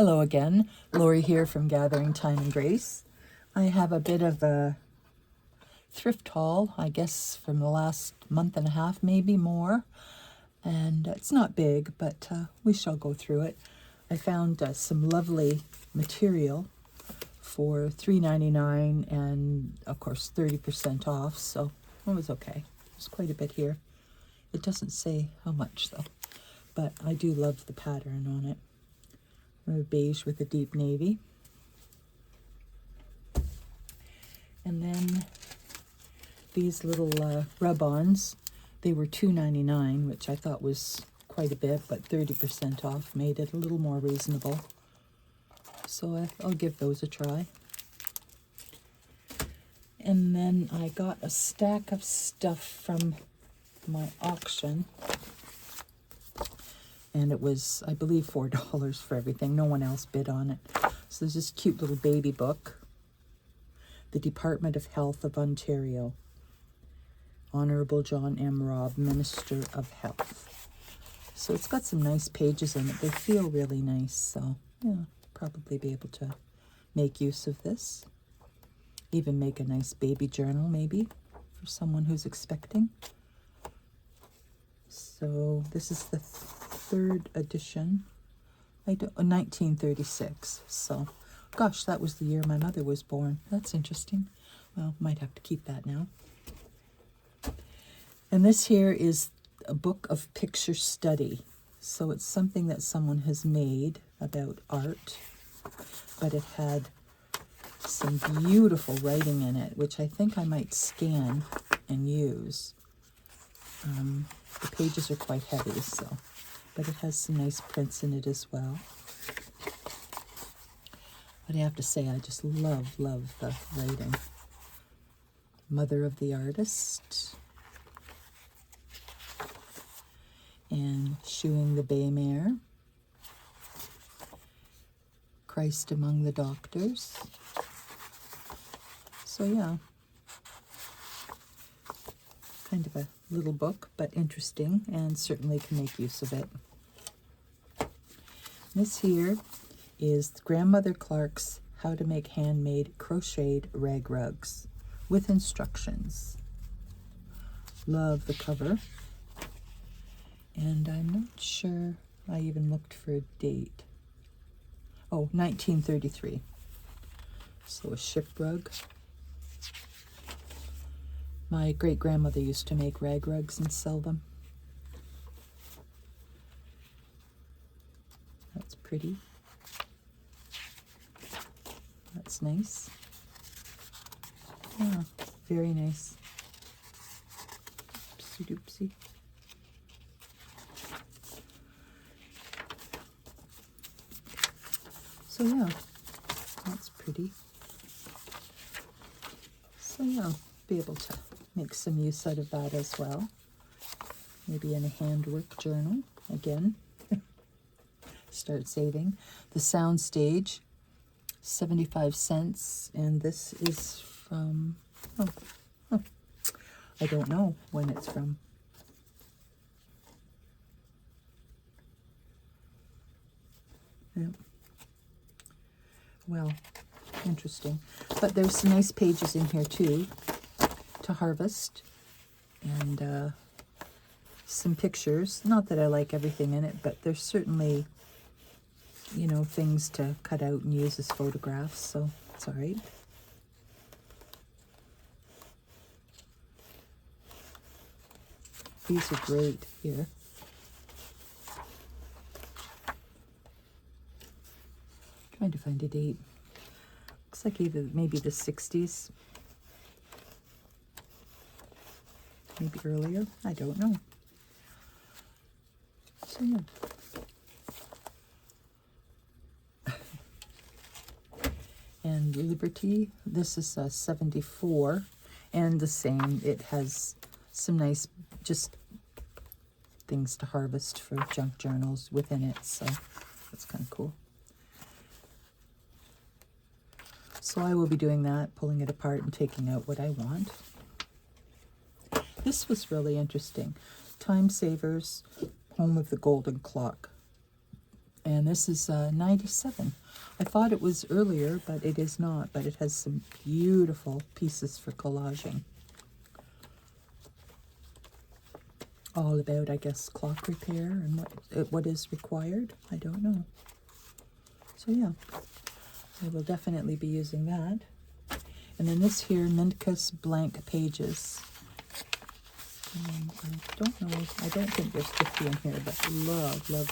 Hello again, Lori here from Gathering Time and Grace. I have a bit of a thrift haul, I guess from the last month and a half, maybe more. And it's not big, but we shall go through it. I found some lovely material for $3.99 and of course 30% off, so it was okay. There's quite a bit here. It doesn't say how much though, but I do love the pattern on it. A beige with a deep navy. And then these little rub-ons, they were $2.99, which I thought was quite a bit, but 30% off made it a little more reasonable. So I'll give those a try. And then I got a stack of stuff from my auction. And it was, I believe, $4 for everything. No one else bid on it. So there's this cute little baby book. The Department of Health of Ontario. Honorable John M. Robb, Minister of Health. So it's got some nice pages in it. They feel really nice. So, yeah, probably be able to make use of this. Even make a nice baby journal, maybe, for someone who's expecting. So this is the third edition, 1936. So, gosh, that was the year my mother was born. That's interesting. Well, might have to keep that now. And this here is a book of picture study. So it's something that someone has made about art, but it had some beautiful writing in it, which I think I might scan and use. The pages are quite heavy, so, but it has some nice prints in it as well. But I have to say, I just love the writing. Mother of the Artist. And Shoeing the Bay Mare. Christ Among the Doctors. So yeah, kind of a little book, but interesting, and certainly can make use of it. This here is Grandmother Clark's How to Make Handmade Crocheted Rag Rugs with instructions. Love the cover. And I'm not sure I even looked for a date. Oh, 1933. So a ship rug. My great-grandmother used to make rag rugs and sell them. That's pretty. That's nice. Yeah, very nice. Oopsie doopsie. So yeah, that's pretty. So yeah, be able to make some use out of that as well. Maybe in a handwork journal again. Start saving. The Soundstage, 75 cents, and this is from, I don't know when it's from. Yeah. Well, interesting. But there's some nice pages in here too to harvest, and some pictures. Not that I like everything in it, but there's certainly, you know, things to cut out and use as photographs, so it's all right. These are great here. Trying to find a date. Looks like either maybe the 60s. Maybe earlier. I don't know. So yeah. And Liberty, this is 74, and the same. It has some nice just things to harvest for junk journals within it, so that's kind of cool. So I will be doing that, pulling it apart and taking out what I want. This was really interesting. Time Savers, Home of the Golden Clock. And this is 97. I thought it was earlier, but it is not. But it has some beautiful pieces for collaging. All about, I guess, clock repair and what is required. I don't know. So yeah, I will definitely be using that. And then this here, Minkus blank pages. I don't know. I don't think there's 50 in here, but love the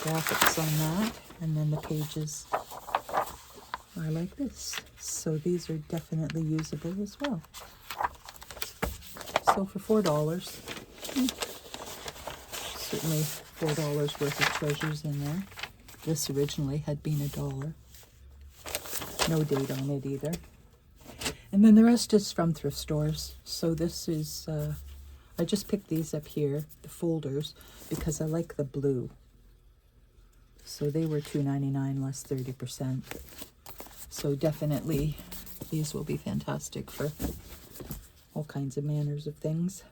graphics on that. And then the pages are like this. So these are definitely usable as well. So for $4, certainly $4 worth of treasures in there. This originally had been $1. No date on it either. And then the rest is from thrift stores. So this is, I just picked these up here, the folders, because I like the blue. So they were $2.99 less 30%. So definitely these will be fantastic for all kinds of manners of things.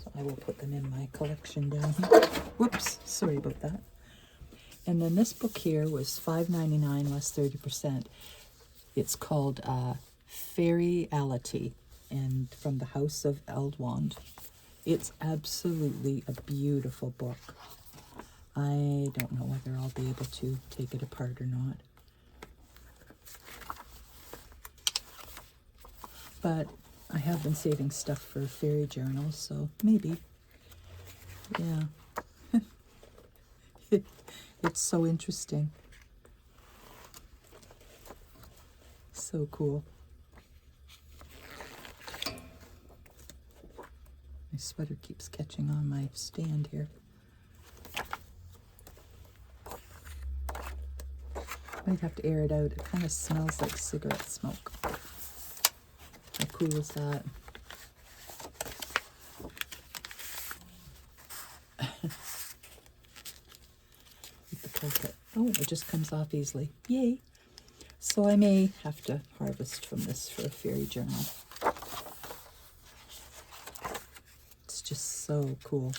So I will put them in my collection down here. Whoops, sorry about that. And then this book here was $5.99 less 30%. It's called Fairyality, and from the House of Eldwand. It's absolutely a beautiful book. I don't know whether I'll be able to take it apart or not. But I have been saving stuff for fairy journals, so maybe. Yeah. It's so interesting. So cool. My sweater keeps catching on my stand here. Might have to air it out. It kind of smells like cigarette smoke. How cool is that? With the pocket. Oh, it just comes off easily. Yay! So I may have to harvest from this for a fairy journal. It's just so cool.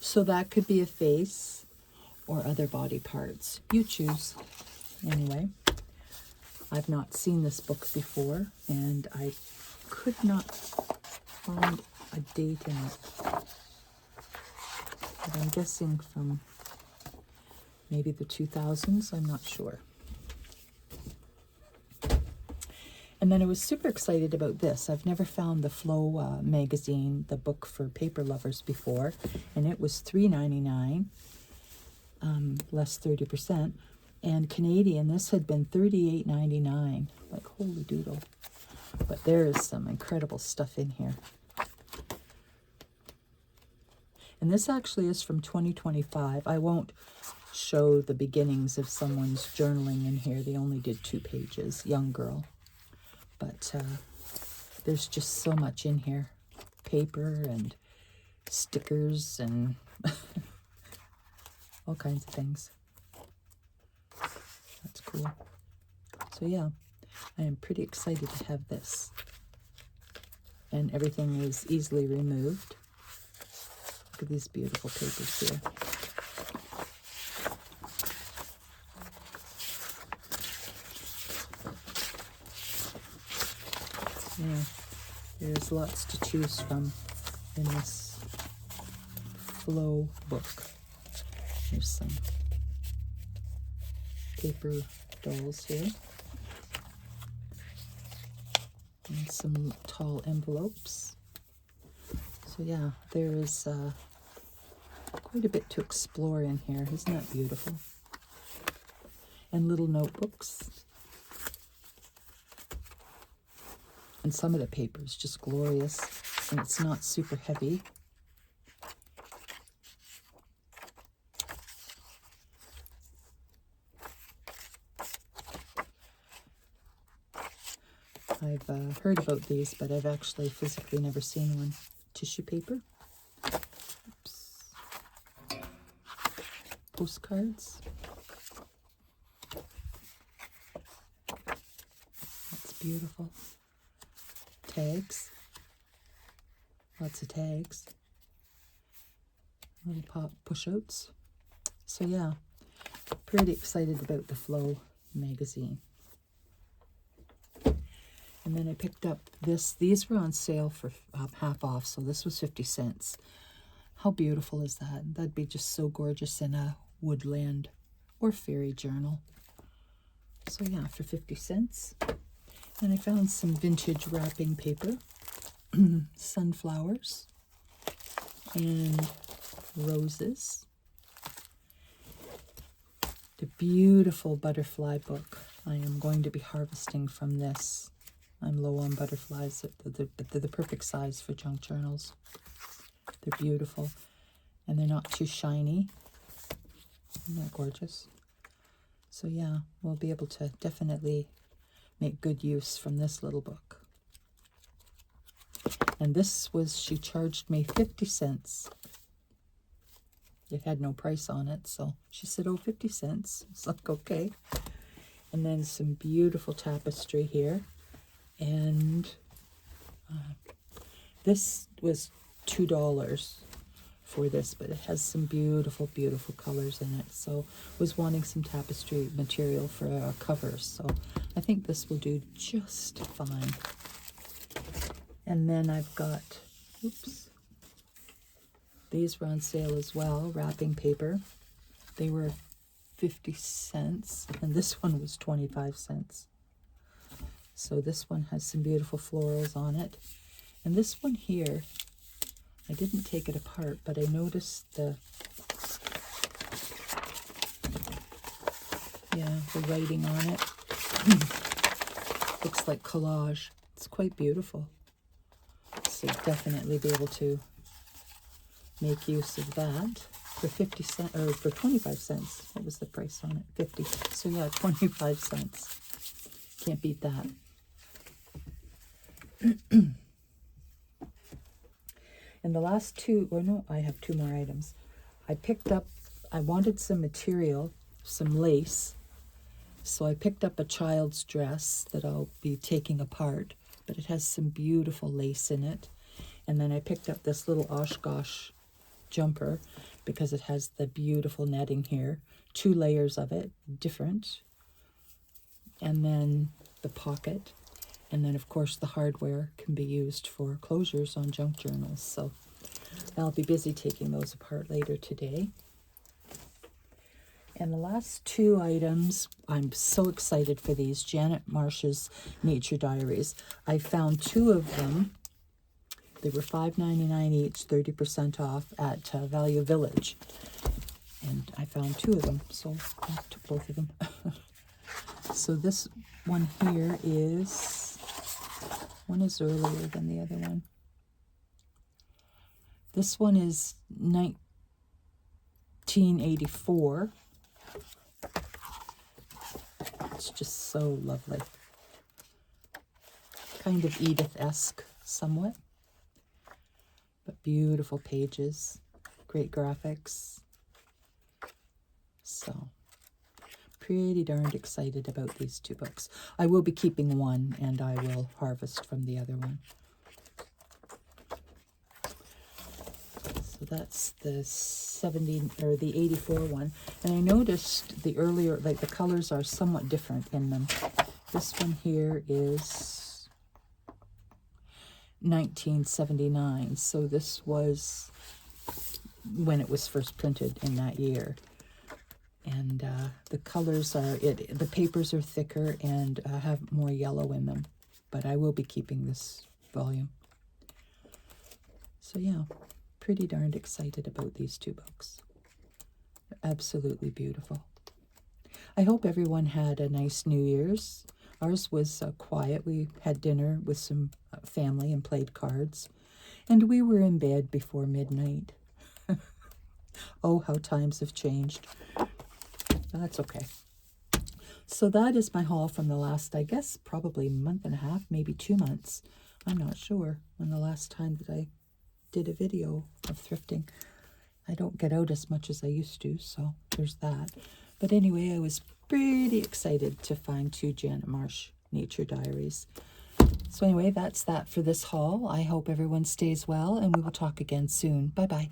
So that could be a face or other body parts. You choose. Anyway, I've not seen this book before, and I could not find a date in it. But I'm guessing from maybe the 2000s, I'm not sure. And then I was super excited about this. I've never found the Flow magazine, the book for paper lovers, before, and it was $3.99, less 30%. And Canadian, this had been $38.99. Like, holy doodle. But there is some incredible stuff in here. And this actually is from 2025. I won't show the beginnings of someone's journaling in here. They only did 2 pages, young girl. But there's just so much in here. Paper and stickers and all kinds of things. That's cool. So yeah, I am pretty excited to have this. And everything is easily removed. Look at these beautiful papers here. Yeah, there's lots to choose from in this Flow book. There's some paper dolls here. And some tall envelopes. So yeah, there is quite a bit to explore in here. Isn't that beautiful? And little notebooks. And some of the paper is just glorious, and it's not super heavy. I've heard about these, but I've actually physically never seen one. Tissue paper. Oops. Postcards. That's beautiful. Tags. Lots of tags. Little pop push-outs. So yeah, pretty excited about the Flow magazine. And then I picked up this. These were on sale for half off, so this was 50 cents. How beautiful is that? That'd be just so gorgeous in a woodland or fairy journal. So yeah, for 50 cents. And I found some vintage wrapping paper, sunflowers, and roses. The beautiful butterfly book. I am going to be harvesting from this. I'm low on butterflies. They're the perfect size for junk journals. They're beautiful. And they're not too shiny. Isn't that gorgeous? So yeah, we'll be able to definitely make good use from this little book. And this was, she charged me 50 cents. It had no price on it, so she said, oh, 50 cents. It's like, okay. And then some beautiful tapestry here. And this was $2 for this, but it has some beautiful, beautiful colors in it. So was wanting some tapestry material for our covers. So I think this will do just fine. And then I've got, oops, these were on sale as well, wrapping paper. They were 50 cents, and this one was 25 cents. So this one has some beautiful florals on it. And this one here, I didn't take it apart, but I noticed the writing on it. Looks like collage. It's quite beautiful. So definitely be able to make use of that for 50 cents, or for 25 cents. What was the price on it? 50. So yeah, 25 cents. Can't beat that. And the last two, or no, I have two more items. I picked up, I wanted some material, some lace. So I picked up a child's dress that I'll be taking apart, but it has some beautiful lace in it. And then I picked up this little Oshkosh jumper because it has the beautiful netting here. 2 layers of it, different. And then the pocket. And then, of course, the hardware can be used for closures on junk journals. So I'll be busy taking those apart later today. And the last 2 items, I'm so excited for these. Janet Marsh's Nature Diaries. I found 2 of them. They were $5.99 each, 30% off at Value Village. And I found 2 of them, so I took both of them. So this one here is, one is earlier than the other one. This one is 1984. It's just so lovely. Kind of Edith-esque somewhat. But beautiful pages. Great graphics. So pretty darned excited about these 2 books. I will be keeping one, and I will harvest from the other one. So that's the 84 one. And I noticed the earlier, like the colors are somewhat different in them. This one here is 1979. So this was when it was first printed in that year. And the colors are, the papers are thicker and have more yellow in them. But I will be keeping this volume. So yeah, pretty darned excited about these 2 books. They're absolutely beautiful. I hope everyone had a nice New Year's. Ours was quiet. We had dinner with some family and played cards. And we were in bed before midnight. Oh, how times have changed. That's okay. So that is my haul from the last, I guess, probably month and a half, maybe 2 months. I'm not sure when the last time that I did a video of thrifting. I don't get out as much as I used to, so there's that. But anyway, I was pretty excited to find 2 Janet Marsh Nature Diaries. So anyway, that's that for this haul. I hope everyone stays well, and we will talk again soon. Bye-bye.